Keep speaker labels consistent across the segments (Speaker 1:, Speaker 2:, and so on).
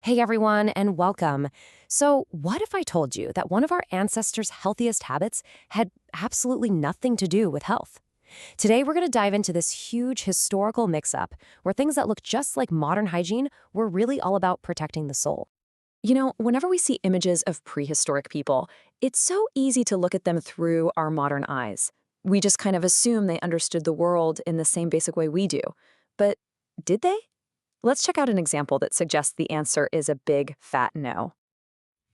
Speaker 1: Hey everyone, and welcome. So, what if I told you that one of our ancestors' healthiest habits had absolutely nothing to do with health? Today, we're going to dive into this huge historical mix up where things that look just like modern hygiene were really all about protecting the soul.
Speaker 2: Whenever we see images of prehistoric people, it's so easy to look at them through our modern eyes. We just kind of assume they understood the world in the same basic way we do. But did they? Let's check out an example that suggests the answer is a big, fat no.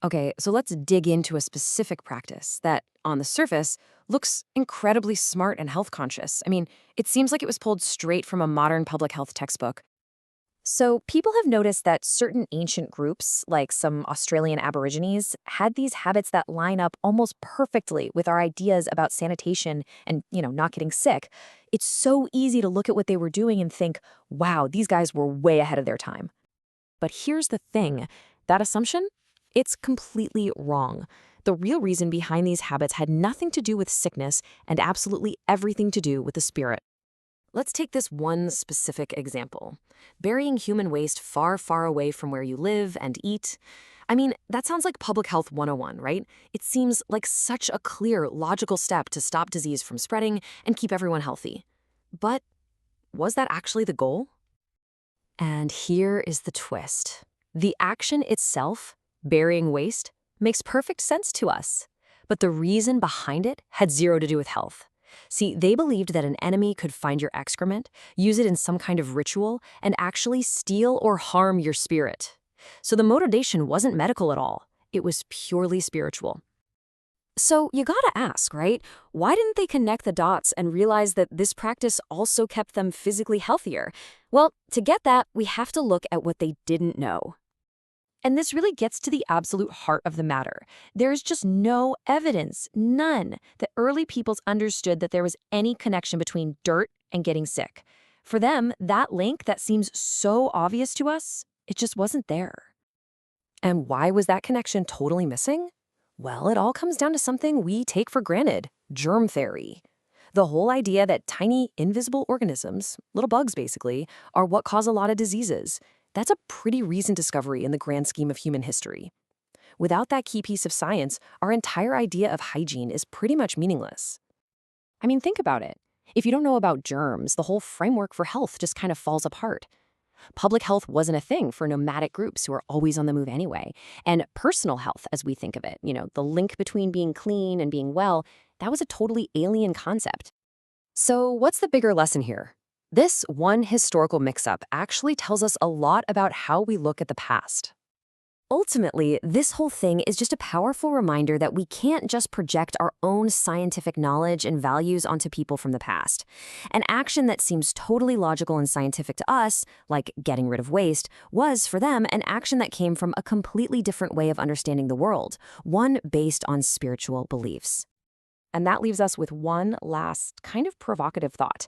Speaker 1: Okay, so let's dig into a specific practice that, on the surface, looks incredibly smart and health conscious. It seems like it was pulled straight from a modern public health textbook. So, people have noticed that certain ancient groups, like some Australian Aborigines, had these habits that line up almost perfectly with our ideas about sanitation and, not getting sick. It's so easy to look at what they were doing and think, wow, these guys were way ahead of their time. But here's the thing, that assumption, it's completely wrong. The real reason behind these habits had nothing to do with sickness and absolutely everything to do with the spirit. Let's take this one specific example. Burying human waste far, far away from where you live and eat. That sounds like public health 101, right? It seems like such a clear, logical step to stop disease from spreading and keep everyone healthy. But was that actually the goal? And here is the twist. The action itself, burying waste, makes perfect sense to us. But the reason behind it had zero to do with health. See, they believed that an enemy could find your excrement, use it in some kind of ritual, and actually steal or harm your spirit. So the motivation wasn't medical at all. It was purely spiritual. So you gotta ask, right? Why didn't they connect the dots and realize that this practice also kept them physically healthier? Well, to get that, we have to look at what they didn't know. And this really gets to the absolute heart of the matter. There's just no evidence, none, that early peoples understood that there was any connection between dirt and getting sick. For them, that link that seems so obvious to us, it just wasn't there. And why was that connection totally missing? Well, it all comes down to something we take for granted, germ theory. The whole idea that tiny, invisible organisms, little bugs basically, are what cause a lot of diseases. That's a pretty recent discovery in the grand scheme of human history. Without that key piece of science, our entire idea of hygiene is pretty much meaningless. Think about it. If you don't know about germs, the whole framework for health just kind of falls apart. Public health wasn't a thing for nomadic groups who are always on the move anyway. And personal health, as we think of it, the link between being clean and being well, that was a totally alien concept. So what's the bigger lesson here? This one historical mix-up actually tells us a lot about how we look at the past. Ultimately, this whole thing is just a powerful reminder that we can't just project our own scientific knowledge and values onto people from the past. An action that seems totally logical and scientific to us, like getting rid of waste, was, for them, an action that came from a completely different way of understanding the world, one based on spiritual beliefs. And that leaves us with one last, kind of provocative thought.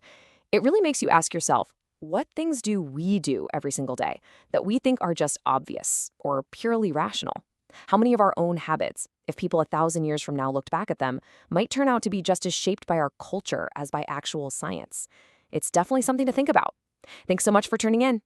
Speaker 1: It really makes you ask yourself, what things do we do every single day that we think are just obvious or purely rational? How many of our own habits, if people 1,000 years from now looked back at them, might turn out to be just as shaped by our culture as by actual science? It's definitely something to think about. Thanks so much for tuning in.